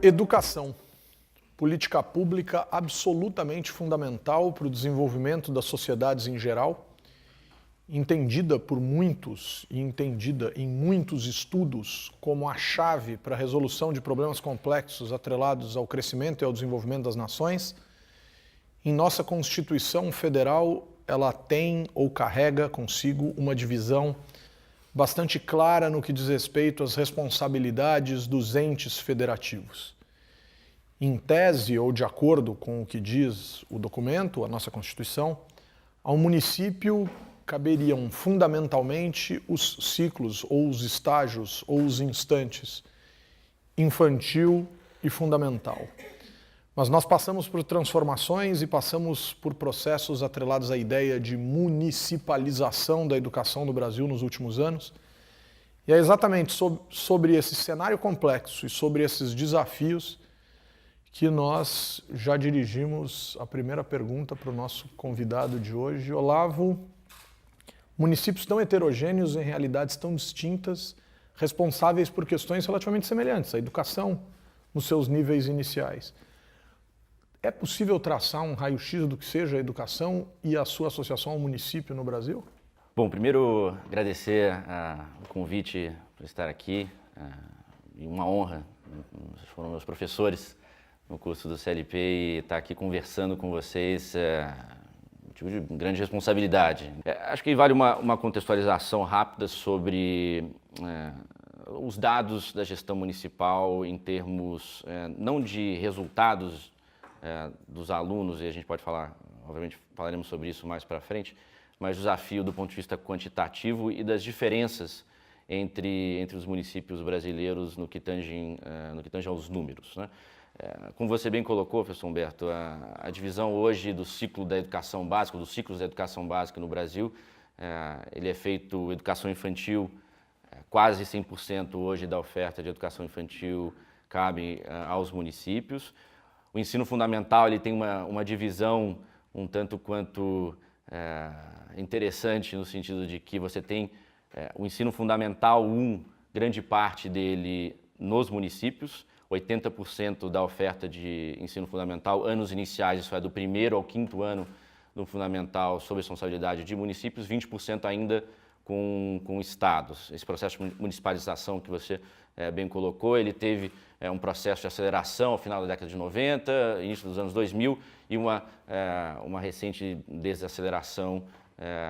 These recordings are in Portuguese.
Educação, política pública absolutamente fundamental para o desenvolvimento das sociedades em geral, entendida por muitos e entendida em muitos estudos como a chave para a resolução de problemas complexos atrelados ao crescimento e ao desenvolvimento das nações. Em nossa Constituição Federal, ela tem ou carrega consigo uma divisão bastante clara no que diz respeito às responsabilidades dos entes federativos. Em tese, ou de acordo com o que diz o documento, a nossa Constituição, ao município caberiam fundamentalmente os ciclos, ou os estágios, ou os instantes, infantil e fundamental. Mas nós passamos por transformações e passamos por processos atrelados à ideia de municipalização da educação no Brasil nos últimos anos. E é exatamente sobre esse cenário complexo e sobre esses desafios que nós já dirigimos a primeira pergunta para o nosso convidado de hoje. Olavo, municípios tão heterogêneos em realidades tão distintas, responsáveis por questões relativamente semelhantes, a educação nos seus níveis iniciais. É possível traçar um raio-x do que seja a educação e a sua associação ao município no Brasil? Bom, primeiro agradecer o convite por estar aqui, e uma honra, vocês foram meus professores no curso do CLP e estar aqui conversando com vocês motivo de grande responsabilidade. Acho que vale uma contextualização rápida sobre os dados da gestão municipal em termos não de resultados dos alunos, e a gente pode falar, obviamente falaremos sobre isso mais para frente, mas desafio do ponto de vista quantitativo e das diferenças entre os municípios brasileiros no que tange aos números, né? Como você bem colocou, professor Humberto, a divisão hoje do ciclo da educação básica, dos ciclos da educação básica no Brasil, ele é feito educação infantil, quase 100% hoje da oferta de educação infantil cabe aos municípios. O ensino fundamental ele tem uma divisão um tanto quanto interessante no sentido de que você tem o ensino fundamental 1, grande parte dele nos municípios, 80% da oferta de ensino fundamental, anos iniciais, isso é do 1º ao 5º ano do fundamental, sob responsabilidade de municípios, 20% ainda com estados. Esse processo de municipalização que você bem colocou, ele teve um processo de aceleração ao final da década de 90, início dos anos 2000, e uma recente desaceleração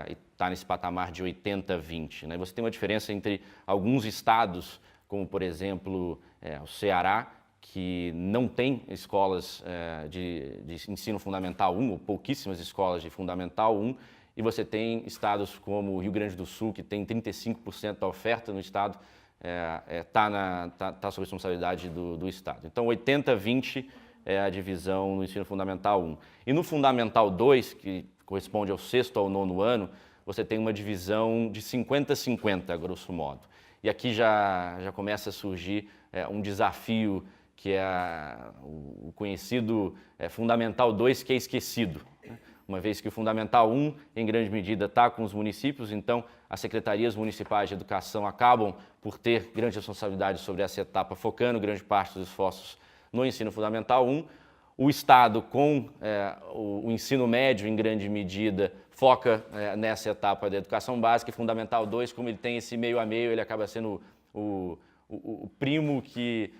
e está nesse patamar de 80-20. Né? Você tem uma diferença entre alguns estados, como por exemplo o Ceará, que não tem escolas de ensino fundamental 1, ou pouquíssimas escolas de fundamental 1, e você tem estados como o Rio Grande do Sul, que tem 35% da oferta no estado, tá sob responsabilidade do estado. Então 80-20 é a divisão no ensino fundamental 1. E no fundamental 2, que corresponde ao 6º ao 9º ano, você tem uma divisão de 50-50, grosso modo. E aqui já começa a surgir um desafio que é o conhecido Fundamental 2, que é esquecido. Uma vez que o Fundamental 1, em grande medida, está com os municípios, então as secretarias municipais de educação acabam por ter grande responsabilidade sobre essa etapa, focando grande parte dos esforços no ensino Fundamental 1. O Estado, com o ensino médio, em grande medida, foca nessa etapa da educação básica, e Fundamental 2, como ele tem esse meio a meio, ele acaba sendo o primo que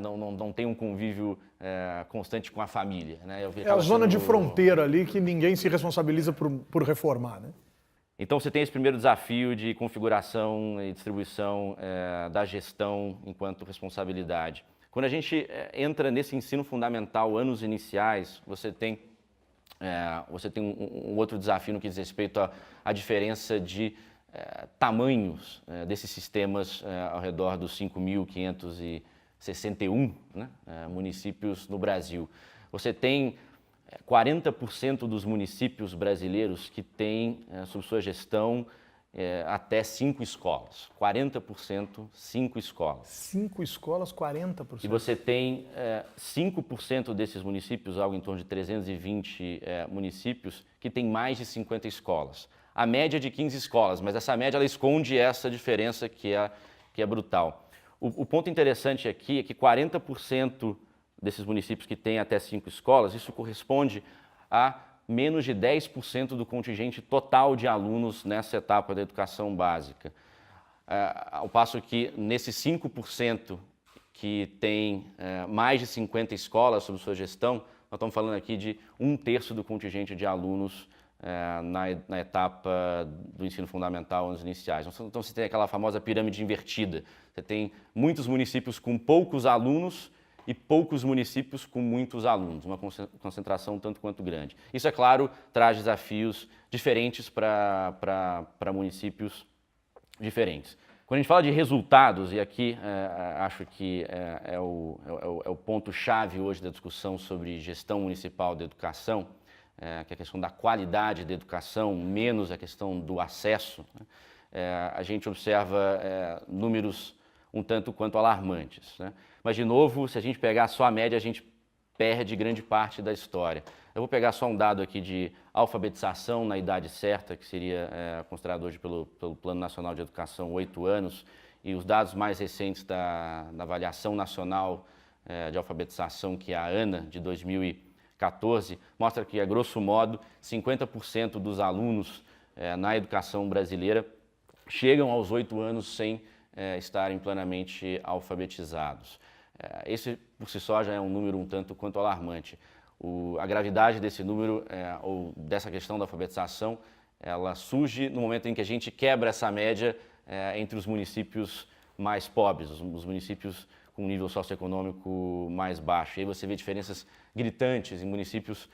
não tem um convívio constante com a família. Né? É a zona de fronteira ali que ninguém se responsabiliza por reformar, né? Então você tem esse primeiro desafio de configuração e distribuição da gestão enquanto responsabilidade. Quando a gente entra nesse ensino fundamental, anos iniciais, você tem um outro desafio no que diz respeito à diferença de tamanhos desses sistemas ao redor dos 5.561 né, municípios no Brasil. Você tem 40% dos municípios brasileiros que têm sob sua gestão até 5 escolas. 40%, 5 escolas. 5 escolas, 40%. E você tem 5% desses municípios, algo em torno de 320 municípios, que tem mais de 50 escolas. A média é de 15 escolas, mas essa média ela esconde essa diferença que é brutal. O ponto interessante aqui é que 40% desses municípios que têm até 5 escolas, isso corresponde a menos de 10% do contingente total de alunos nessa etapa da educação básica. Ao passo que nesses 5% que tem mais de 50 escolas sob sua gestão, nós estamos falando aqui de 1/3 do contingente de alunos na etapa do ensino fundamental, anos iniciais. Então você tem aquela famosa pirâmide invertida. Você tem muitos municípios com poucos alunos e poucos municípios com muitos alunos, uma concentração tanto quanto grande. Isso, é claro, traz desafios diferentes para municípios diferentes. Quando a gente fala de resultados, e aqui acho que é o ponto-chave hoje da discussão sobre gestão municipal da educação, que é a questão da qualidade da educação, menos a questão do acesso, né? A gente observa números um tanto quanto alarmantes, né? Mas, de novo, se a gente pegar só a média, a gente perde grande parte da história. Eu vou pegar só um dado aqui de alfabetização na idade certa, que seria considerado hoje pelo Plano Nacional de Educação 8 anos, e os dados mais recentes da Avaliação Nacional de Alfabetização, que é a ANA, de 2014, mostra que, a grosso modo, 50% dos alunos na educação brasileira chegam aos 8 anos sem estarem plenamente alfabetizados. Esse, por si só, já é um número um tanto quanto alarmante. A gravidade desse número, ou dessa questão da alfabetização, ela surge no momento em que a gente quebra essa média entre os municípios mais pobres, os municípios com um nível socioeconômico mais baixo. E aí você vê diferenças gritantes em municípios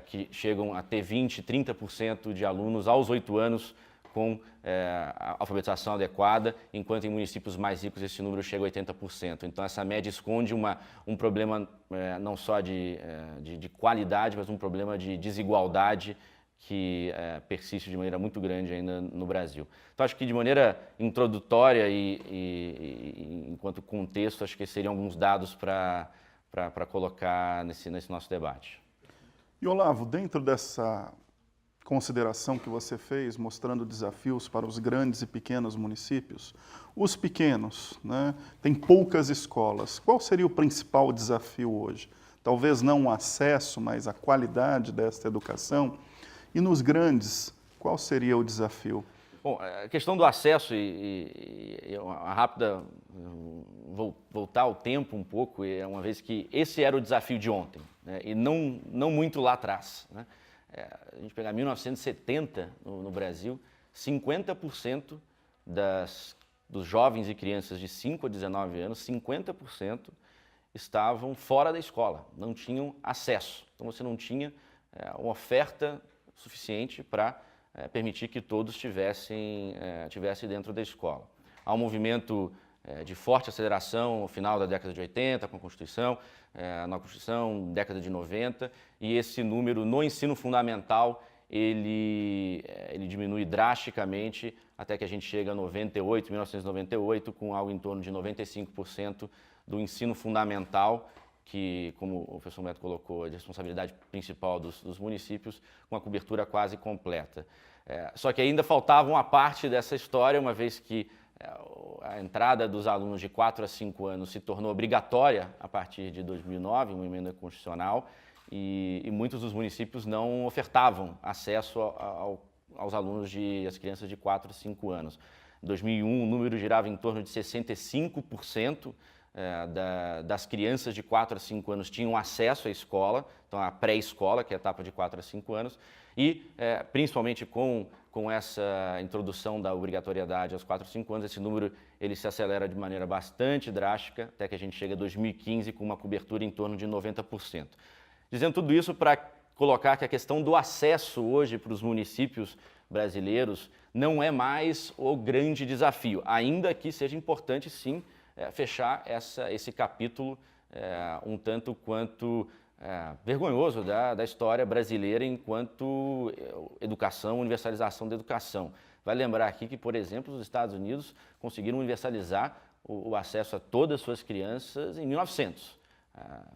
que chegam a ter 20%, 30% de alunos aos 8 anos com a alfabetização adequada, enquanto em municípios mais ricos esse número chega a 80%. Então essa média esconde um problema não só de qualidade, mas um problema de desigualdade que persiste de maneira muito grande ainda no Brasil. Então acho que, de maneira introdutória e enquanto contexto, acho que seriam alguns dados para colocar nesse nosso debate. E, Olavo, dentro dessa consideração que você fez, mostrando desafios para os grandes e pequenos municípios, os pequenos, né, têm poucas escolas. Qual seria o principal desafio hoje? Talvez não o acesso, mas a qualidade desta educação. E nos grandes, qual seria o desafio? Bom, a questão do acesso uma rápida voltar ao tempo um pouco, uma vez que esse era o desafio de ontem, né, e não muito lá atrás, né? A gente pegar 1970 no Brasil, 50% dos jovens e crianças de 5 a 19 anos, 50% estavam fora da escola, não tinham acesso. Então você não tinha uma oferta suficiente para permitir que todos estivessem dentro da escola. Há um movimento de forte aceleração no final da década de 80, com a Constituição, na Constituição, década de 90, e esse número no ensino fundamental, ele diminui drasticamente até que a gente chega a 1998, com algo em torno de 95% do ensino fundamental, que, como o professor Beto colocou, é de responsabilidade principal dos municípios, com a cobertura quase completa. Só que ainda faltava uma parte dessa história, uma vez que a entrada dos alunos de 4 a 5 anos se tornou obrigatória a partir de 2009, uma emenda constitucional, e muitos dos municípios não ofertavam acesso aos alunos as crianças de 4 a 5 anos. Em 2001, o número girava em torno de 65% das crianças de 4 a 5 anos tinham acesso à escola, então à pré-escola, que é a etapa de 4 a 5 anos, e principalmente com essa introdução da obrigatoriedade aos 4 a 5 anos, esse número ele se acelera de maneira bastante drástica, até que a gente chega a 2015 com uma cobertura em torno de 90%. Dizendo tudo isso para colocar que a questão do acesso hoje para os municípios brasileiros não é mais o grande desafio, ainda que seja importante, sim, fechar esse capítulo um tanto quanto vergonhoso da história brasileira enquanto educação, universalização da educação. Vai lembrar aqui que, por exemplo, os Estados Unidos conseguiram universalizar o acesso a todas as suas crianças em 1900,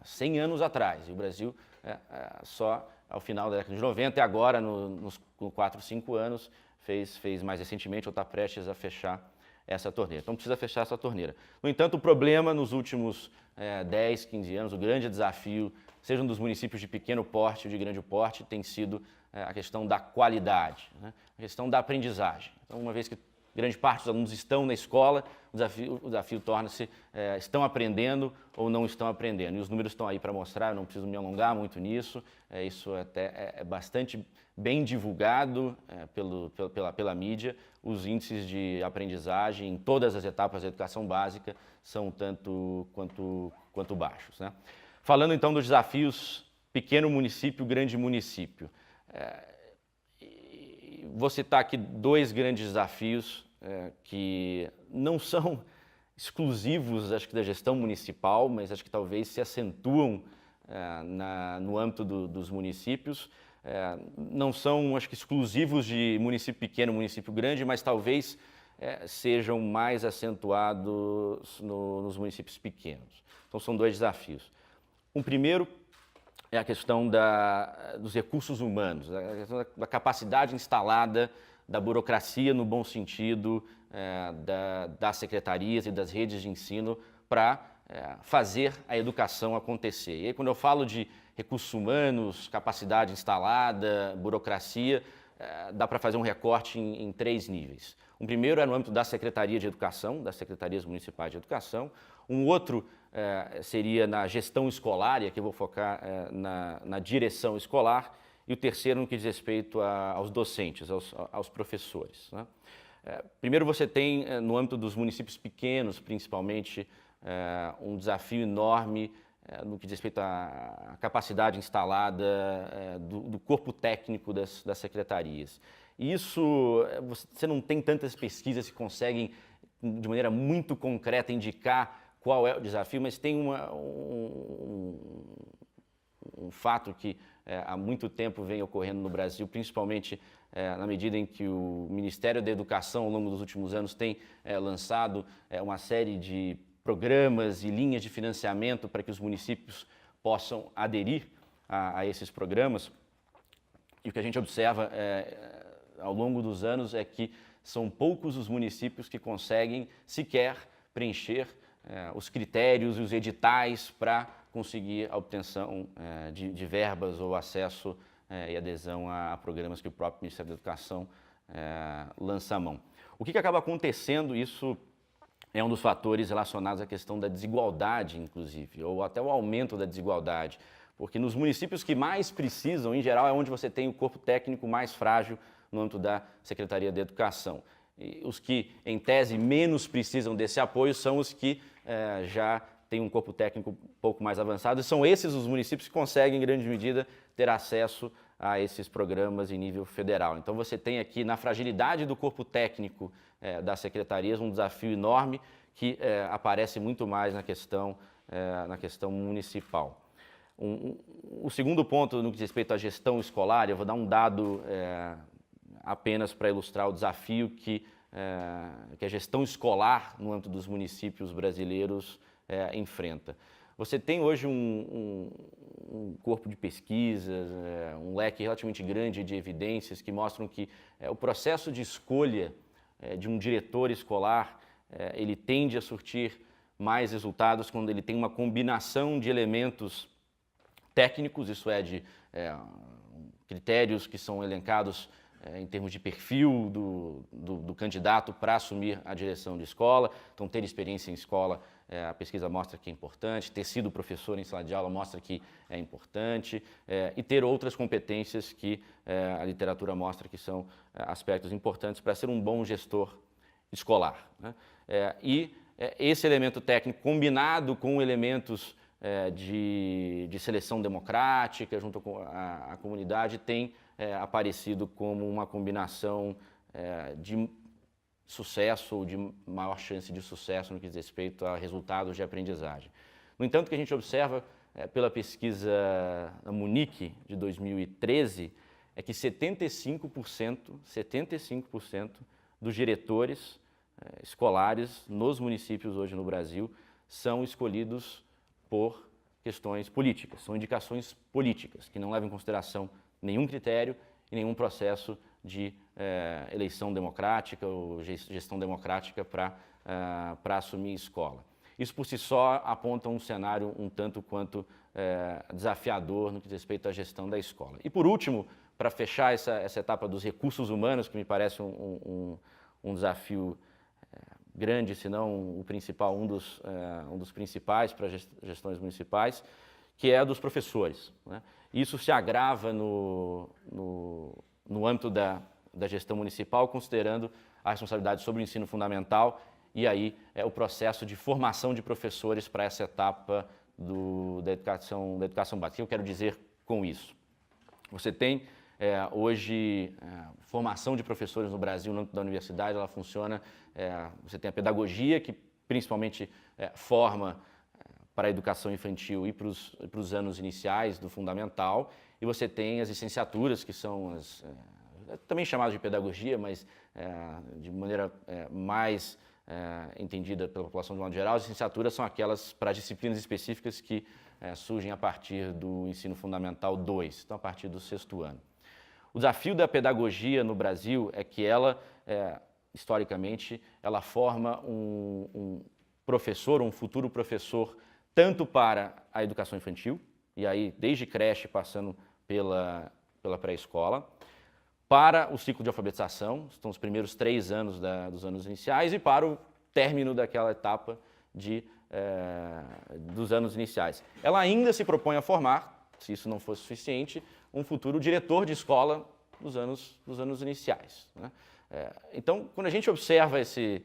100 anos atrás, e o Brasil só ao final da década de 90 e agora, nos 4, 5 anos, fez mais recentemente ou está prestes a fechar essa torneira. Então precisa fechar essa torneira. No entanto, o problema nos últimos 10, 15 anos, o grande desafio, seja dos municípios de pequeno porte ou de grande porte, tem sido a questão da qualidade, né? A questão da aprendizagem. Então, uma vez que grande parte dos alunos estão na escola, o desafio torna-se, estão aprendendo ou não estão aprendendo. E os números estão aí para mostrar, eu não preciso me alongar muito nisso, isso até é bastante bem divulgado pela mídia. Os índices de aprendizagem em todas as etapas da educação básica são tanto quanto baixos, né? Falando então dos desafios pequeno município, grande município. Vou citar aqui dois grandes desafios que não são exclusivos, acho que da gestão municipal, mas acho que talvez se acentuam no âmbito dos municípios. Não são, acho que, exclusivos de município pequeno, município grande, mas talvez sejam mais acentuados nos municípios pequenos. Então, são dois desafios. O primeiro é a questão dos recursos humanos, a questão da capacidade instalada da burocracia, no bom sentido, das secretarias e das redes de ensino para fazer a educação acontecer. E aí, quando eu falo de recursos humanos, capacidade instalada, burocracia, dá para fazer um recorte em três níveis. Um primeiro é no âmbito da Secretaria de Educação, das Secretarias Municipais de Educação. Um outro seria na gestão escolar, e aqui eu vou focar na direção escolar. E o terceiro no que diz respeito aos docentes, aos professores, né? Primeiro você tem, no âmbito dos municípios pequenos, principalmente, um desafio enorme no que diz respeito à capacidade instalada do corpo técnico das secretarias. E isso, você não tem tantas pesquisas que conseguem, de maneira muito concreta, indicar qual é o desafio, mas tem um fato que há muito tempo vem ocorrendo no Brasil, principalmente na medida em que o Ministério da Educação, ao longo dos últimos anos, tem lançado uma série de programas e linhas de financiamento para que os municípios possam aderir a esses programas. E o que a gente observa ao longo dos anos é que são poucos os municípios que conseguem sequer preencher os critérios e os editais para conseguir a obtenção de verbas ou acesso e adesão a programas que o próprio Ministério da Educação lança a mão. O que acaba acontecendo, isso é um dos fatores relacionados à questão da desigualdade, inclusive, ou até o aumento da desigualdade, porque nos municípios que mais precisam, em geral, é onde você tem o corpo técnico mais frágil no âmbito da Secretaria de Educação. E os que, em tese, menos precisam desse apoio são os que já têm um corpo técnico um pouco mais avançado, e são esses os municípios que conseguem, em grande medida, ter acesso a esses programas em nível federal. Então, você tem aqui, na fragilidade do corpo técnico das secretarias, um desafio enorme que aparece muito mais na questão municipal. O segundo ponto, no que diz respeito à gestão escolar, eu vou dar um dado apenas para ilustrar o desafio que a gestão escolar no âmbito dos municípios brasileiros enfrenta. Você tem hoje um corpo de pesquisas, um leque relativamente grande de evidências que mostram que o processo de escolha de um diretor escolar, ele tende a surtir mais resultados quando ele tem uma combinação de elementos técnicos, isso é, de critérios que são elencados em termos de perfil do candidato para assumir a direção de escola. Então, ter experiência em escola, a pesquisa mostra que é importante, ter sido professor em sala de aula mostra que é importante, e ter outras competências que a literatura mostra que são aspectos importantes para ser um bom gestor escolar, né? Esse elemento técnico, combinado com elementos de seleção democrática junto com a comunidade, tem aparecido como uma combinação de sucesso ou de maior chance de sucesso no que diz respeito a resultados de aprendizagem. No entanto, o que a gente observa pela pesquisa da Munique de 2013 é que 75% dos diretores escolares nos municípios hoje no Brasil são escolhidos por questões políticas, são indicações políticas, que não levam em consideração nenhum critério e nenhum processo de eleição democrática ou gestão democrática para assumir escola. Isso por si só aponta um cenário um tanto quanto desafiador no que diz respeito à gestão da escola. E por último, para fechar essa etapa dos recursos humanos, que me parece um desafio grande, se não o principal, um dos principais para gestões municipais, que é a dos professores, né? Isso se agrava no âmbito da gestão municipal, considerando a responsabilidade sobre o ensino fundamental e aí o processo de formação de professores para essa etapa da educação básica. O que eu quero dizer com isso? Você tem hoje formação de professores no Brasil, no âmbito da universidade, ela funciona, você tem a pedagogia, que principalmente forma para a educação infantil e para os anos iniciais do fundamental, e você tem as licenciaturas, que são também chamadas de pedagogia, mas de maneira mais entendida pela população de modo geral. As licenciaturas são aquelas para disciplinas específicas que surgem a partir do ensino fundamental 2, então a partir do 6º ano. O desafio da pedagogia no Brasil é que ela, historicamente, ela forma um professor, um futuro professor, tanto para a educação infantil, e aí desde creche passando pela pré-escola, para o ciclo de alfabetização, estão os primeiros 3 anos dos anos iniciais, e para o término daquela etapa dos anos iniciais. Ela ainda se propõe a formar, se isso não fosse suficiente, um futuro diretor de escola dos anos iniciais, né? Então, quando a gente observa esse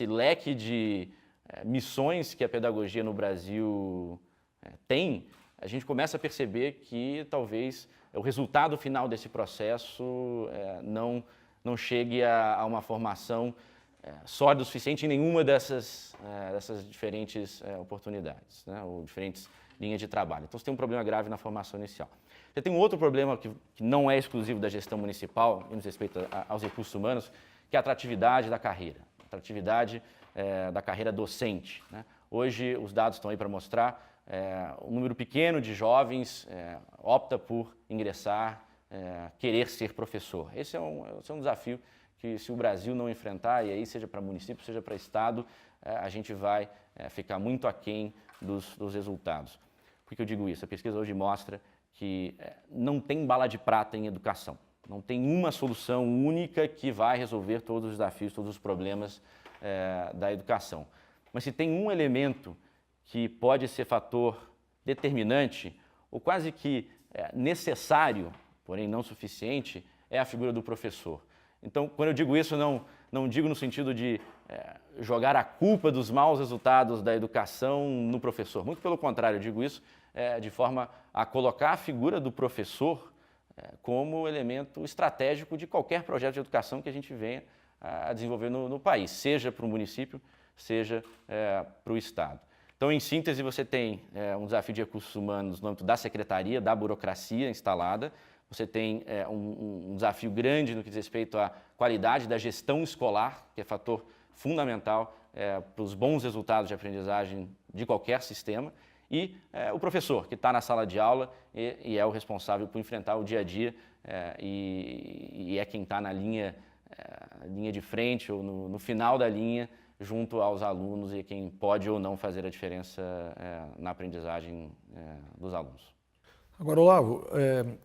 leque de missões que a pedagogia no Brasil tem, a gente começa a perceber que talvez o resultado final desse processo não chegue a uma formação sólida o suficiente em nenhuma dessas diferentes oportunidades, né, ou diferentes linhas de trabalho. Então, você tem um problema grave na formação inicial. Você tem um outro problema que não é exclusivo da gestão municipal, no respeito aos recursos humanos, que é a atratividade da carreira, da carreira docente, né? Hoje, os dados estão aí para mostrar, um número pequeno de jovens opta por ingressar, querer ser professor. Esse é um desafio que, se o Brasil não enfrentar, e aí seja para município, seja para estado, a gente vai ficar muito aquém dos resultados. Por que eu digo isso? A pesquisa hoje mostra que não tem bala de prata em educação. Não tem uma solução única que vai resolver todos os desafios, todos os problemas da educação. Mas se tem um elemento que pode ser fator determinante, ou quase que necessário, porém não suficiente, é a figura do professor. Então, quando eu digo isso, não digo no sentido de jogar a culpa dos maus resultados da educação no professor. Muito pelo contrário, eu digo isso de forma a colocar a figura do professor como elemento estratégico de qualquer projeto de educação que a gente venha a desenvolver no país, seja para o município, seja para o estado. Então, em síntese, você tem um desafio de recursos humanos no âmbito da secretaria, da burocracia instalada. Você tem um desafio grande no que diz respeito à qualidade da gestão escolar, que é fator fundamental para os bons resultados de aprendizagem de qualquer sistema. E o professor, que está na sala de aula e é o responsável por enfrentar o dia a dia e é quem está na linha de frente ou no final da linha, junto aos alunos, e quem pode ou não fazer a diferença na aprendizagem dos alunos. Agora, Olavo,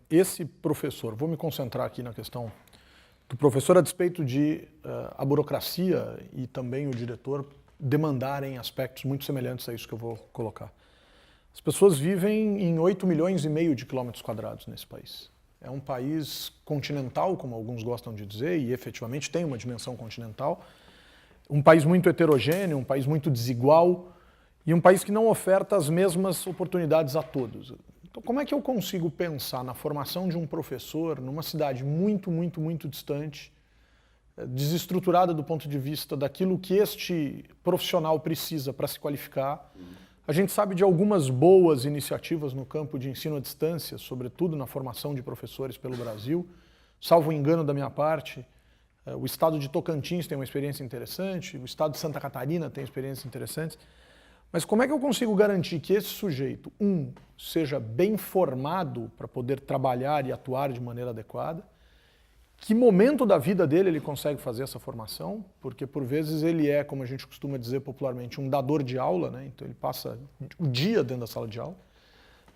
esse professor, vou me concentrar aqui na questão do professor, a despeito de a burocracia e também o diretor demandarem aspectos muito semelhantes a isso que eu vou colocar. As pessoas vivem em 8,5 milhões de quilômetros quadrados nesse país. É um país continental, como alguns gostam de dizer, e efetivamente tem uma dimensão continental. Um país muito heterogêneo, um país muito desigual e um país que não oferta as mesmas oportunidades a todos. Então, como é que eu consigo pensar na formação de um professor numa cidade muito, muito, muito distante, desestruturada do ponto de vista daquilo que este profissional precisa para se qualificar? A gente sabe de algumas boas iniciativas no campo de ensino à distância, sobretudo na formação de professores pelo Brasil. Salvo engano da minha parte, o estado de Tocantins tem uma experiência interessante, o estado de Santa Catarina tem experiências interessantes. Mas como é que eu consigo garantir que esse sujeito, seja bem formado para poder trabalhar e atuar de maneira adequada, que momento da vida dele ele consegue fazer essa formação, porque por vezes ele é, como a gente costuma dizer popularmente, um dador de aula, né? Então ele passa o dia dentro da sala de aula,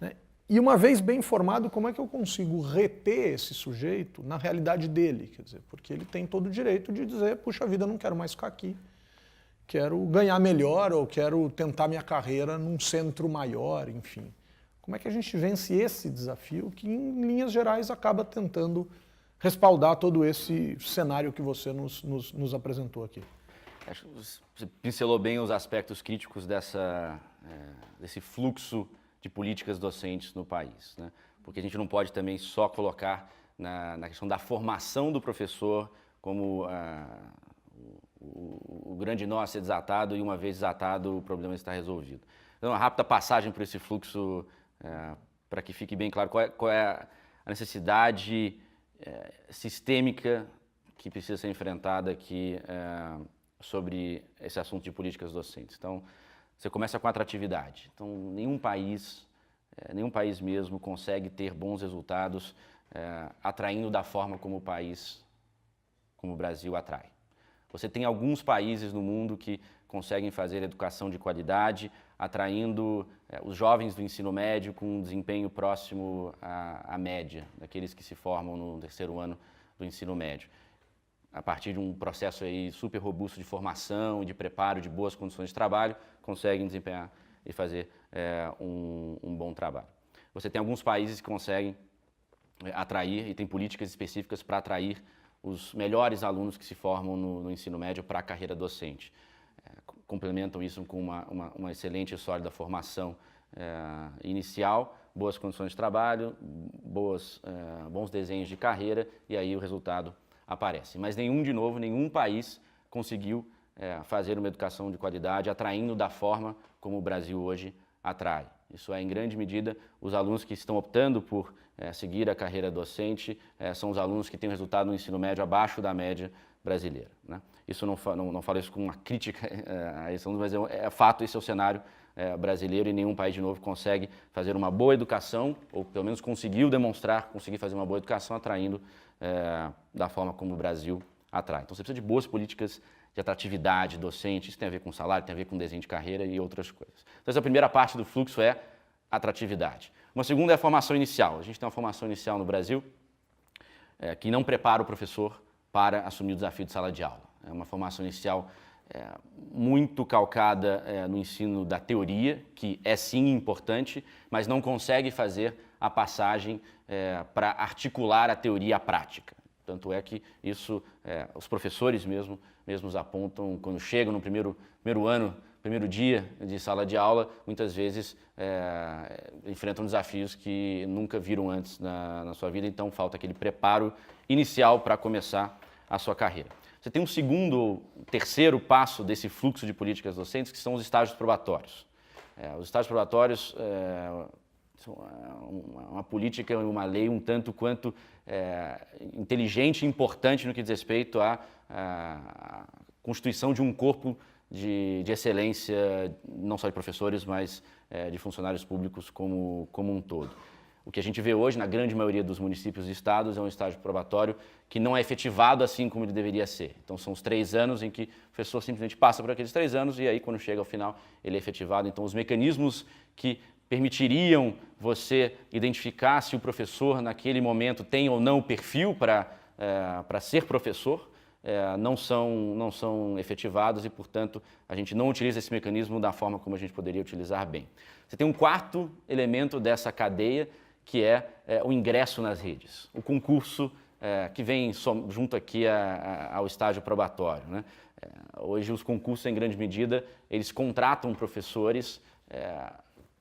né? E uma vez bem formado, como é que eu consigo reter esse sujeito na realidade dele? Quer dizer, porque ele tem todo o direito de dizer, puxa vida, não quero mais ficar aqui, quero ganhar melhor ou quero tentar minha carreira num centro maior, enfim. Como é que a gente vence esse desafio que, em linhas gerais, acaba tentando respaldar todo esse cenário que você nos apresentou aqui? Acho que você pincelou bem os aspectos críticos desse fluxo de políticas docentes no país, né? Porque a gente não pode também só colocar na questão da formação do professor como o grande nó a ser desatado e, uma vez desatado, o problema está resolvido. Então, uma rápida passagem por esse fluxo, para que fique bem claro qual é a necessidade sistêmica que precisa ser enfrentada aqui sobre esse assunto de políticas docentes. Então, você começa com a atratividade. Então, nenhum país mesmo consegue ter bons resultados atraindo da forma como o Brasil atrai. Você tem alguns países no mundo que conseguem fazer educação de qualidade, atraindo os jovens do ensino médio com um desempenho próximo à média, daqueles que se formam no terceiro ano do ensino médio, a partir de um processo aí super robusto de formação e de preparo, de boas condições de trabalho, conseguem desempenhar e fazer um bom trabalho. Você tem alguns países que conseguem atrair e tem políticas específicas para atrair os melhores alunos que se formam no ensino médio para a carreira docente. Complementam isso com uma excelente e sólida formação inicial, boas condições de trabalho, bons desenhos de carreira, e aí o resultado aparece. Mas nenhum país conseguiu fazer uma educação de qualidade atraindo da forma como o Brasil hoje atrai. Isso é, em grande medida, os alunos que estão optando por seguir a carreira docente são os alunos que têm um resultado no ensino médio abaixo da média brasileira, né? Isso não falo isso com uma crítica a esse aluno, mas é fato, esse é o cenário brasileiro, e nenhum país, de novo, consegue fazer uma boa educação, ou pelo menos conseguir fazer uma boa educação atraindo da forma como o Brasil atrai. Então você precisa de boas políticas de atratividade docente, isso tem a ver com salário, tem a ver com desenho de carreira e outras coisas. Então essa primeira parte do fluxo é atratividade. Uma segunda é a formação inicial. A gente tem uma formação inicial no Brasil que não prepara o professor para assumir o desafio de sala de aula. É uma formação inicial muito calcada no ensino da teoria, que é sim importante, mas não consegue fazer a passagem para articular a teoria à prática. Tanto é que isso, os professores mesmos apontam, quando chegam no primeiro dia de sala de aula, muitas vezes enfrentam desafios que nunca viram antes na sua vida, então falta aquele preparo inicial para começar a sua carreira. Você tem um terceiro passo desse fluxo de políticas docentes, que são os estágios probatórios. Os estágios probatórios são uma política, uma lei um tanto quanto inteligente e importante no que diz respeito à constituição de um corpo de excelência, não só de professores, mas de funcionários públicos como um todo. O que a gente vê hoje, na grande maioria dos municípios e estados, é um estágio probatório que não é efetivado assim como ele deveria ser. Então, são os 3 anos em que o professor simplesmente passa por aqueles 3 anos e aí, quando chega ao final, ele é efetivado. Então, os mecanismos que permitiriam você identificar se o professor, naquele momento, tem ou não o perfil para ser professor, não são efetivados e, portanto, a gente não utiliza esse mecanismo da forma como a gente poderia utilizar bem. Você tem um quarto elemento dessa cadeia, que é o ingresso nas redes, o concurso que vem junto aqui ao estágio probatório, né? Hoje os concursos, em grande medida, eles contratam professores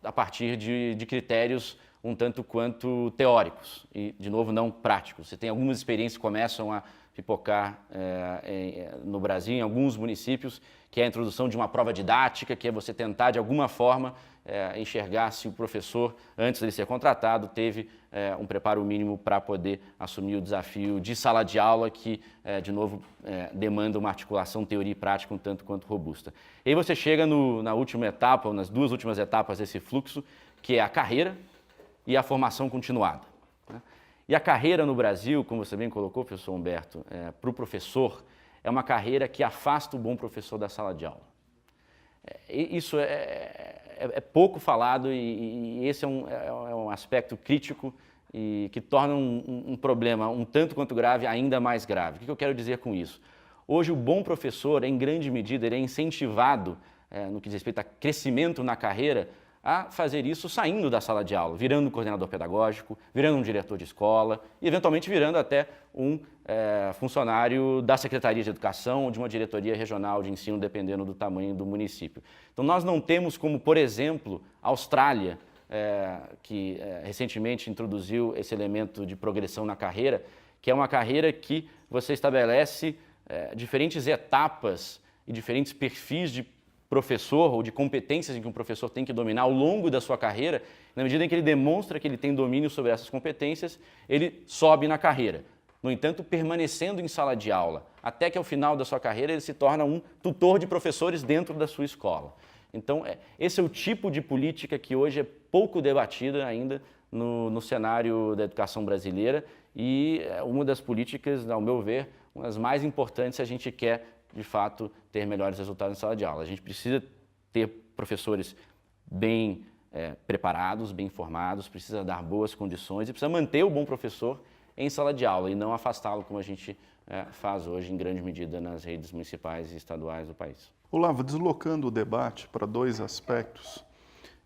a partir de critérios um tanto quanto teóricos e, de novo, não práticos. Você tem algumas experiências que começam a pipocar no Brasil, em alguns municípios, que é a introdução de uma prova didática, que é você tentar, de alguma forma, enxergar se o professor, antes de ser contratado, teve um preparo mínimo para poder assumir o desafio de sala de aula, que, de novo, demanda uma articulação teoria e prática um tanto quanto robusta. E aí você chega na última etapa, ou nas 2 últimas etapas desse fluxo, que é a carreira e a formação continuada, né? E a carreira no Brasil, como você bem colocou, professor Humberto, para o professor, é uma carreira que afasta o bom professor da sala de aula. Isso é pouco falado e esse é um aspecto crítico e que torna um problema um tanto quanto grave ainda mais grave. O que eu quero dizer com isso? Hoje o bom professor, em grande medida, ele é incentivado, no que diz respeito a crescimento na carreira, a fazer isso saindo da sala de aula, virando um coordenador pedagógico, virando um diretor de escola e, eventualmente, virando até um funcionário da Secretaria de Educação ou de uma diretoria regional de ensino, dependendo do tamanho do município. Então, nós não temos como, por exemplo, a Austrália, que recentemente introduziu esse elemento de progressão na carreira, que é uma carreira que você estabelece diferentes etapas e diferentes perfis de professor ou de competências em que um professor tem que dominar ao longo da sua carreira. Na medida em que ele demonstra que ele tem domínio sobre essas competências, ele sobe na carreira. No entanto, permanecendo em sala de aula, até que ao final da sua carreira ele se torna um tutor de professores dentro da sua escola. Então, esse é o tipo de política que hoje é pouco debatida ainda no cenário da educação brasileira e é uma das políticas, ao meu ver, uma das mais importantes se a gente quer, de fato, ter melhores resultados em sala de aula. A gente precisa ter professores bem preparados, bem formados, precisa dar boas condições e precisa manter o bom professor em sala de aula e não afastá-lo como a gente faz hoje, em grande medida, nas redes municipais e estaduais do país. Olavo, deslocando o debate para dois aspectos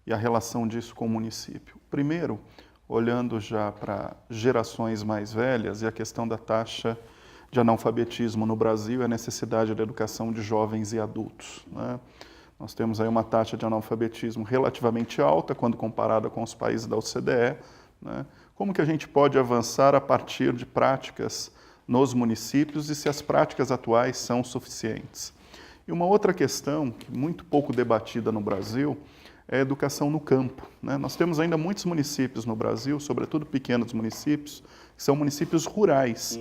e a relação disso com o município. Primeiro, olhando já para gerações mais velhas e a questão da taxa de analfabetismo no Brasil e a necessidade da educação de jovens e adultos, né? Nós temos aí uma taxa de analfabetismo relativamente alta quando comparada com os países da OCDE, né? Como que a gente pode avançar a partir de práticas nos municípios e se as práticas atuais são suficientes? E uma outra questão, que é muito pouco debatida no Brasil, é a educação no campo, né? Nós temos ainda muitos municípios no Brasil, sobretudo pequenos municípios, que são municípios rurais.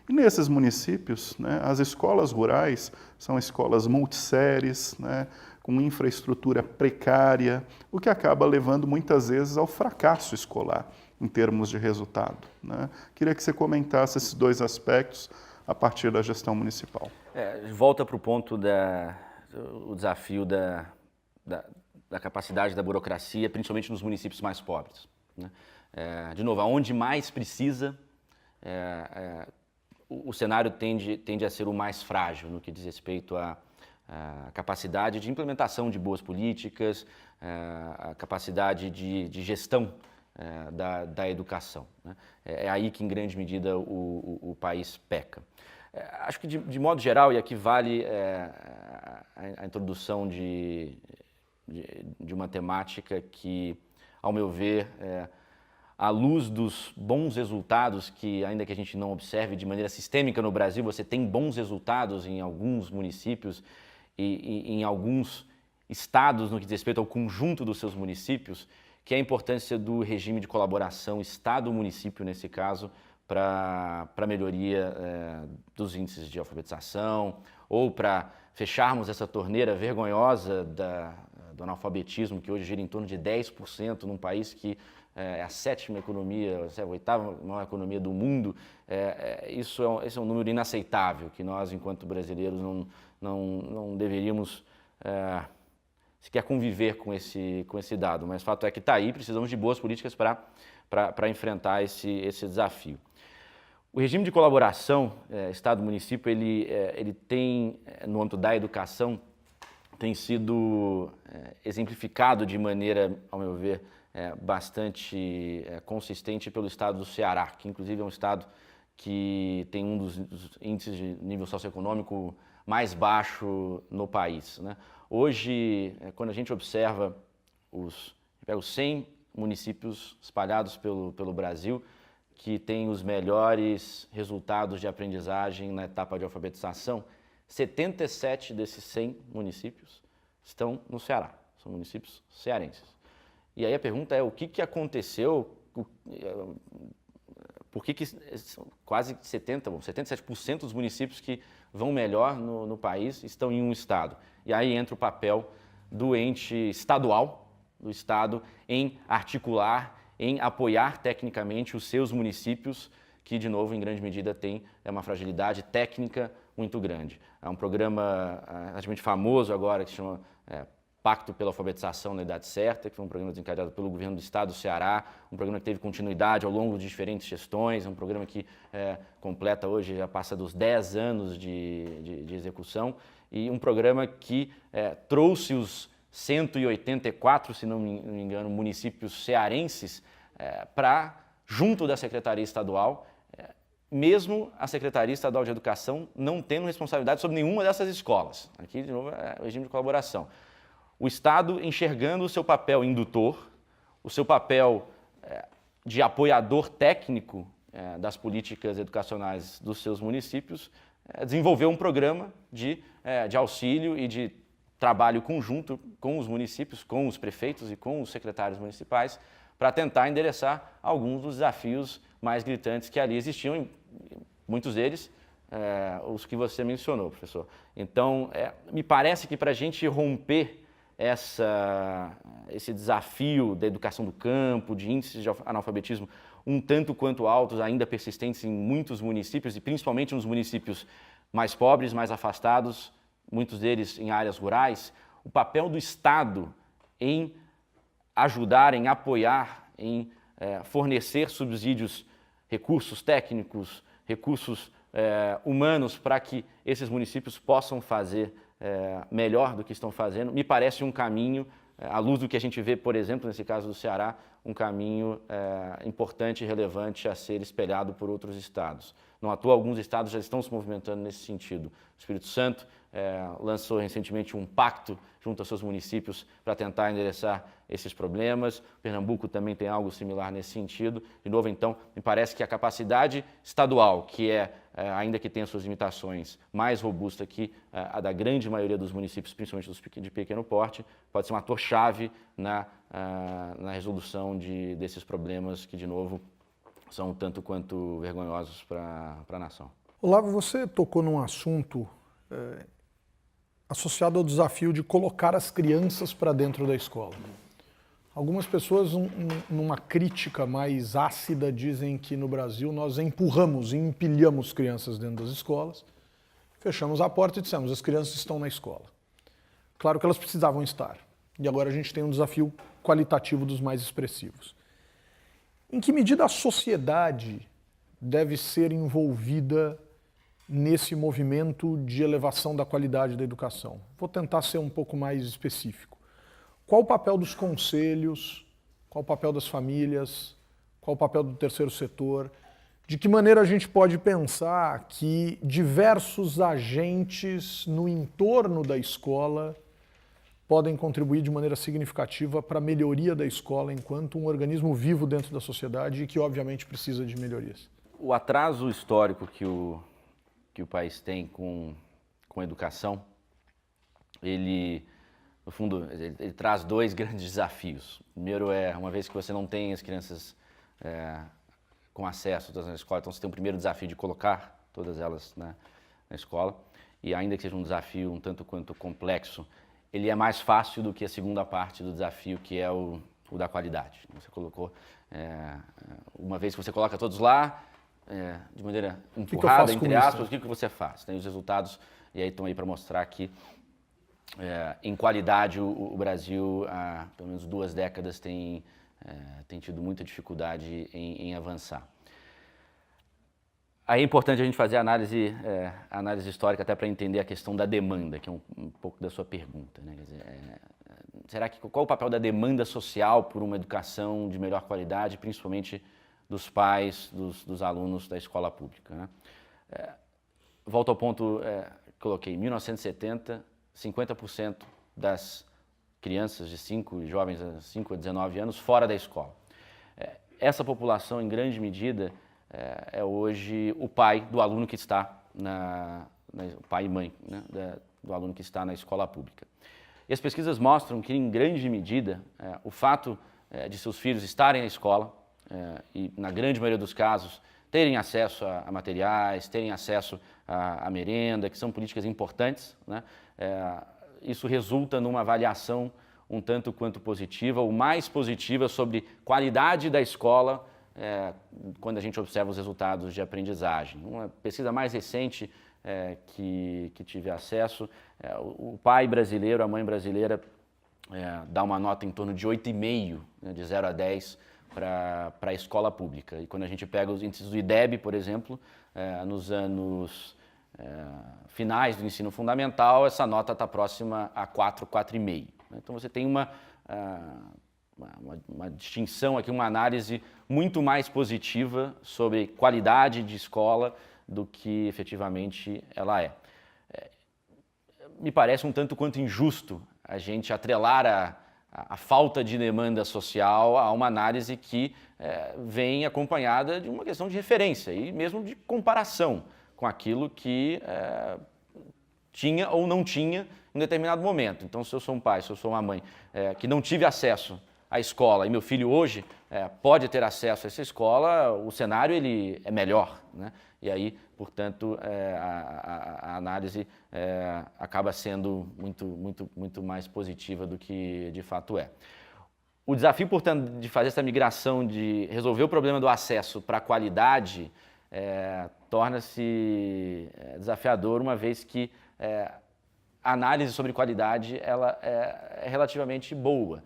E nesses municípios, né, as escolas rurais são escolas multisséries, né, com infraestrutura precária, o que acaba levando muitas vezes ao fracasso escolar em termos de resultado, né? Queria que você comentasse esses dois aspectos a partir da gestão municipal. Volta para o ponto do desafio da capacidade da burocracia, principalmente nos municípios mais pobres, né? De novo, aonde mais precisa, o cenário tende a ser o mais frágil no que diz respeito à capacidade de implementação de boas políticas, a capacidade de gestão da educação, né? É aí que, em grande medida, o país peca. Acho que, de modo geral, e aqui vale a introdução de uma temática que, ao meu ver, à luz dos bons resultados que, ainda que a gente não observe de maneira sistêmica no Brasil, você tem bons resultados em alguns municípios e em alguns estados no que diz respeito ao conjunto dos seus municípios, que é a importância do regime de colaboração Estado-município, nesse caso, para a melhoria dos índices de alfabetização ou para fecharmos essa torneira vergonhosa do analfabetismo, que hoje gira em torno de 10% num país que é a sétima economia, a oitava maior economia do mundo. Esse é um número inaceitável, que nós, enquanto brasileiros, não deveríamos sequer conviver com esse dado. Mas o fato é que está aí, precisamos de boas políticas para enfrentar esse desafio. O regime de colaboração Estado-município, ele tem, no âmbito da educação, tem sido exemplificado de maneira, ao meu ver, bastante consistente pelo estado do Ceará, que inclusive é um estado que tem um dos índices de nível socioeconômico mais baixo no país, né? Hoje, quando a gente observa os 100 municípios espalhados pelo Brasil, que têm os melhores resultados de aprendizagem na etapa de alfabetização, 77 desses 100 municípios estão no Ceará, são municípios cearenses. E aí a pergunta é, o que aconteceu, por que quase 77% dos municípios que vão melhor no país estão em um estado? E aí entra o papel do ente estadual, do Estado, em articular, em apoiar tecnicamente os seus municípios, que, de novo, em grande medida, tem uma fragilidade técnica muito grande. É um programa relativamente famoso agora, que se chama Pacto pela Alfabetização na Idade Certa, que foi um programa desencadeado pelo governo do estado do Ceará, um programa que teve continuidade ao longo de diferentes gestões, um programa que completa hoje, já passa dos 10 anos de execução, e um programa que trouxe os 184, se não me engano, municípios cearenses para junto da Secretaria Estadual, mesmo a Secretaria Estadual de Educação não tendo responsabilidade sobre nenhuma dessas escolas. Aqui, de novo, é o regime de colaboração. O Estado enxergando o seu papel indutor, o seu papel de apoiador técnico das políticas educacionais dos seus municípios, desenvolveu um programa de auxílio e de trabalho conjunto com os municípios, com os prefeitos e com os secretários municipais, para tentar endereçar alguns dos desafios mais gritantes que ali existiam, e muitos deles os que você mencionou, professor. Então, me parece que para a gente romper esse desafio da educação do campo, de índices de analfabetismo um tanto quanto altos, ainda persistentes em muitos municípios, e principalmente nos municípios mais pobres, mais afastados, muitos deles em áreas rurais, o papel do Estado em ajudar, em apoiar, em fornecer subsídios, recursos técnicos, recursos humanos para que esses municípios possam fazer melhor do que estão fazendo, me parece um caminho, à luz do que a gente vê, por exemplo, nesse caso do Ceará, um caminho importante e relevante a ser espelhado por outros estados. Não à toa, alguns estados já estão se movimentando nesse sentido. O Espírito Santo lançou recentemente um pacto junto aos seus municípios para tentar endereçar esses problemas. Pernambuco também tem algo similar nesse sentido. De novo, então, me parece que a capacidade estadual, que ainda que tenha suas limitações, mais robusta que a da grande maioria dos municípios, principalmente dos de pequeno porte, pode ser um ator-chave na resolução desses problemas que, de novo, são tanto quanto vergonhosos para a nação. Olavo, você tocou num assunto associado ao desafio de colocar as crianças para dentro da escola. Algumas pessoas, numa crítica mais ácida, dizem que no Brasil nós empurramos e empilhamos crianças dentro das escolas, fechamos a porta e dissemos, as crianças estão na escola. Claro que elas precisavam estar. E agora a gente tem um desafio qualitativo dos mais expressivos. Em que medida a sociedade deve ser envolvida nesse movimento de elevação da qualidade da educação? Vou tentar ser um pouco mais específico. Qual o papel dos conselhos? Qual o papel das famílias? Qual o papel do terceiro setor? De que maneira a gente pode pensar que diversos agentes no entorno da escola podem contribuir de maneira significativa para a melhoria da escola enquanto um organismo vivo dentro da sociedade e que, obviamente, precisa de melhorias? O atraso histórico que o país tem com a educação, ele, no fundo, ele traz dois grandes desafios. O primeiro uma vez que você não tem as crianças com acesso na escola, então você tem o primeiro desafio de colocar todas elas na escola, e ainda que seja um desafio um tanto quanto complexo, ele é mais fácil do que a segunda parte do desafio, que é o da qualidade. Você colocou, uma vez que você coloca todos lá, de maneira empurrada, entre aspas, o que você faz? Tem os resultados, e aí estão aí para mostrar que, em qualidade, o Brasil, há pelo menos 2 décadas, tem tido muita dificuldade em avançar. Aí é importante a gente fazer análise histórica até para entender a questão da demanda, que é um pouco da sua pergunta, né? Quer dizer, qual o papel da demanda social por uma educação de melhor qualidade, principalmente dos pais, dos alunos da escola pública, né? Volto ao ponto que coloquei, em 1970, 50% das crianças de 5 jovens de 5 a 19 anos fora da escola. Essa população, em grande medida, é hoje o pai do aluno que está pai e mãe, né, do aluno que está na escola pública. E as pesquisas mostram que, em grande medida, o fato de seus filhos estarem na escola e, na grande maioria dos casos, terem acesso a materiais, terem acesso à merenda, que são políticas importantes, né, isso resulta numa avaliação um tanto quanto positiva, ou mais positiva sobre qualidade da escola quando a gente observa os resultados de aprendizagem. Uma pesquisa mais recente que tive acesso, o pai brasileiro, a mãe brasileira dá uma nota em torno de 8,5, né, de 0 a 10, para a escola pública. E quando a gente pega os índices do IDEB, por exemplo, nos anos finais do ensino fundamental, essa nota está próxima a 4, 4,5. Então você tem uma distinção aqui, uma análise muito mais positiva sobre qualidade de escola do que efetivamente ela é. Me parece um tanto quanto injusto a gente atrelar a falta de demanda social a uma análise que vem acompanhada de uma questão de referência e mesmo de comparação com aquilo que tinha ou não tinha em um determinado momento. Então, se eu sou um pai, se eu sou uma mãe que não tive acesso à escola e meu filho hoje pode ter acesso a essa escola, o cenário ele é melhor, né? E aí, portanto, a análise acaba sendo muito mais positiva do que de fato é. O desafio, portanto, de fazer essa migração, de resolver o problema do acesso para a qualidade, torna-se desafiador, uma vez que a análise sobre qualidade ela é relativamente boa.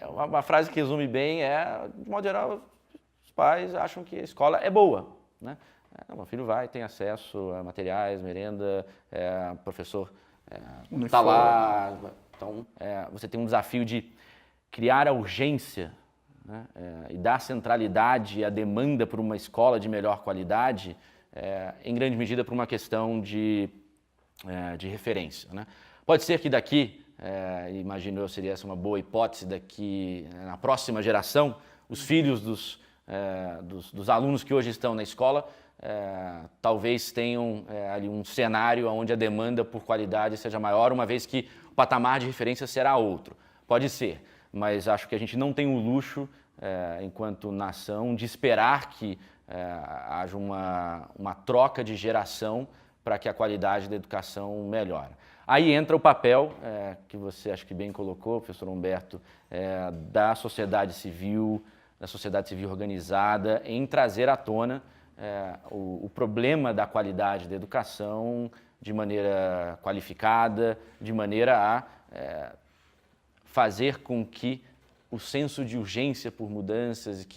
Uma frase que resume bem de modo geral, os pais acham que a escola é boa, né? Meu filho vai, tem acesso a materiais, merenda, professor está lá. Então, você tem um desafio de criar a urgência, né, e dar centralidade à demanda por uma escola de melhor qualidade, em grande medida por uma questão de referência, né? Pode ser que daqui, imagino eu, seria essa uma boa hipótese, daqui na próxima geração, os filhos dos alunos que hoje estão na escola talvez tenham ali um cenário onde a demanda por qualidade seja maior, uma vez que o patamar de referência será outro. Pode ser, mas acho que a gente não tem o luxo, enquanto nação, de esperar que haja uma troca de geração para que a qualidade da educação melhore. Aí entra o papel, que você acho que bem colocou, professor Humberto, da sociedade civil organizada, em trazer à tona o problema da qualidade da educação de maneira qualificada, de maneira a fazer com que o senso de urgência por mudanças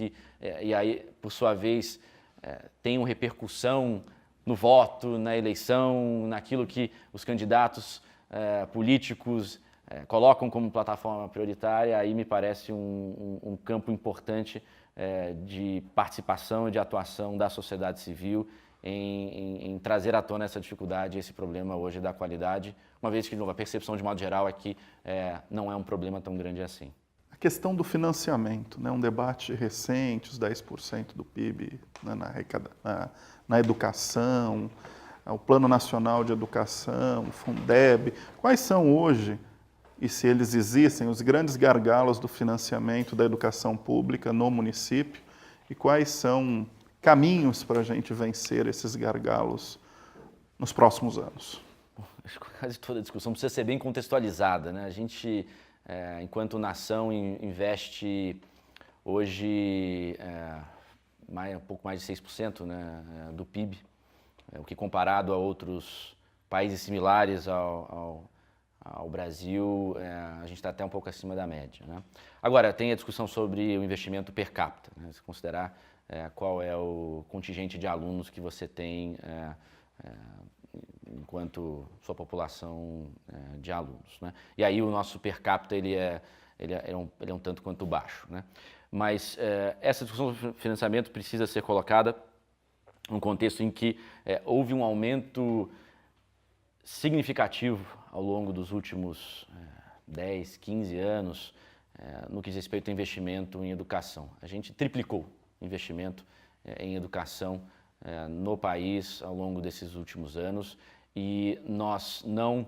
e aí, por sua vez, tenham repercussão no voto, na eleição, naquilo que os candidatos políticos colocam como plataforma prioritária, aí me parece um campo importante de participação e de atuação da sociedade civil em trazer à tona essa dificuldade, esse problema hoje da qualidade, uma vez que, de novo, a percepção de modo geral é que não é um problema tão grande assim. A questão do financiamento, né? Um debate recente, os 10% do PIB, né, na educação, o Plano Nacional de Educação, o Fundeb. Quais são hoje, e se eles existem, os grandes gargalos do financiamento da educação pública no município e quais são caminhos para a gente vencer esses gargalos nos próximos anos? Acho que quase toda a discussão precisa ser bem contextualizada, né? A gente, enquanto nação, investe hoje um pouco mais de 6%, né, do PIB, o que comparado a outros países similares ao Brasil, a gente está até um pouco acima da média, né? Agora, tem a discussão sobre o investimento per capita, né? Se considerar qual é o contingente de alunos que você tem enquanto sua população de alunos, né? E aí o nosso per capita ele é um tanto quanto baixo, né? Mas essa discussão do financiamento precisa ser colocada num contexto em que houve um aumento significativo ao longo dos últimos 10, 15 anos no que diz respeito ao investimento em educação. A gente triplicou o investimento em educação no país ao longo desses últimos anos e nós não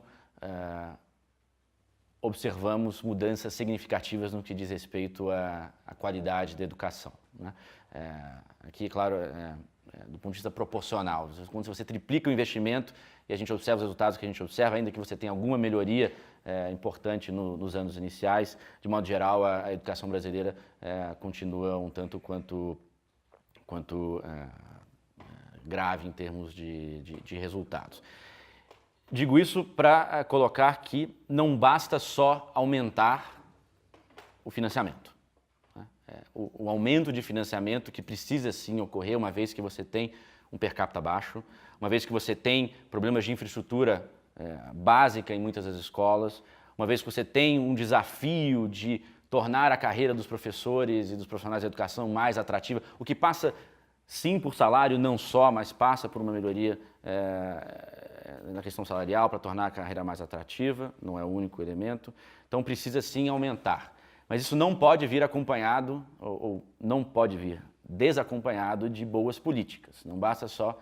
observamos mudanças significativas no que diz respeito à qualidade da educação, né? Aqui, claro, do ponto de vista proporcional, quando você triplica o investimento e a gente observa os resultados que a gente observa, ainda que você tenha alguma melhoria importante nos anos iniciais. De modo geral, a educação brasileira continua um tanto quanto grave em termos de resultados. Digo isso para colocar que não basta só aumentar o financiamento. O aumento de financiamento que precisa sim ocorrer, uma vez que você tem um per capita baixo, uma vez que você tem problemas de infraestrutura básica em muitas das escolas, uma vez que você tem um desafio de tornar a carreira dos professores e dos profissionais da educação mais atrativa, o que passa sim por salário, não só, mas passa por uma melhoria na questão salarial para tornar a carreira mais atrativa, não é o único elemento. Então precisa sim aumentar. Mas isso não pode vir acompanhado, ou não pode vir desacompanhado de boas políticas. Não basta só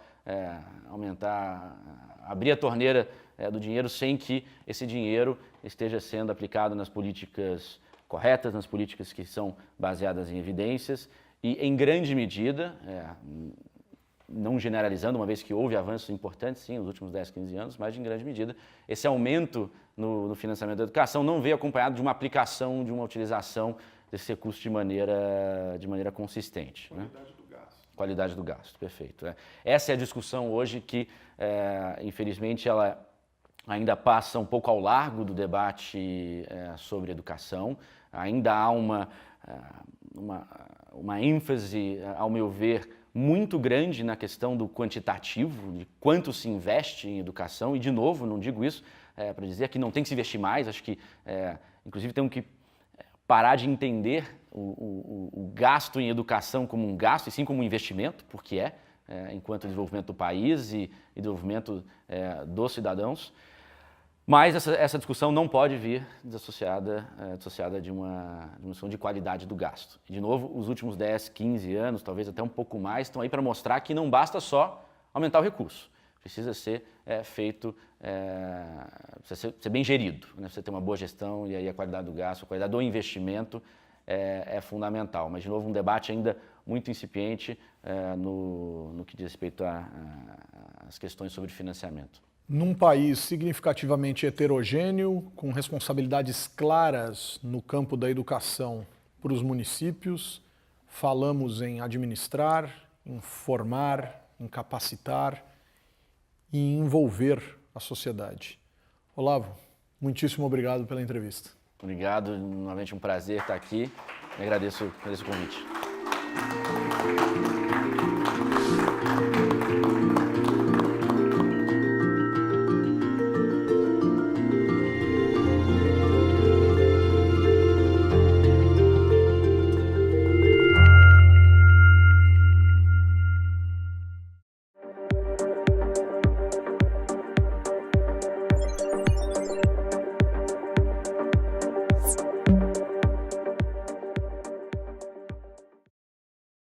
aumentar, abrir a torneira do dinheiro sem que esse dinheiro esteja sendo aplicado nas políticas corretas, nas políticas que são baseadas em evidências e, em grande medida, não generalizando, uma vez que houve avanços importantes, sim, nos últimos 10, 15 anos, mas, em grande medida, esse aumento no financiamento da educação não veio acompanhado de uma aplicação, de uma utilização desse recurso de maneira consistente. Qualidade do gasto. Qualidade do gasto, perfeito. Essa é a discussão hoje que, infelizmente, ela ainda passa um pouco ao largo do debate sobre educação. Ainda há uma ênfase, ao meu ver, muito grande na questão do quantitativo, de quanto se investe em educação, e, de novo, não digo isso para dizer que não tem que se investir mais, acho que, inclusive, temos que parar de entender o gasto em educação como um gasto, e sim como um investimento, porque enquanto desenvolvimento do país e desenvolvimento dos cidadãos. Mas essa discussão não pode vir dissociada de uma noção de qualidade do gasto. E, de novo, os últimos 10, 15 anos, talvez até um pouco mais, estão aí para mostrar que não basta só aumentar o recurso. Precisa ser feito, precisa ser bem gerido, né? Precisa ter uma boa gestão, e aí a qualidade do gasto, a qualidade do investimento é fundamental. Mas, de novo, um debate ainda muito incipiente no que diz respeito às questões sobre financiamento. Num país significativamente heterogêneo, com responsabilidades claras no campo da educação para os municípios, falamos em administrar, em formar, em capacitar e em envolver a sociedade. Olavo, muitíssimo obrigado pela entrevista. Obrigado, novamente um prazer estar aqui. Agradeço o convite.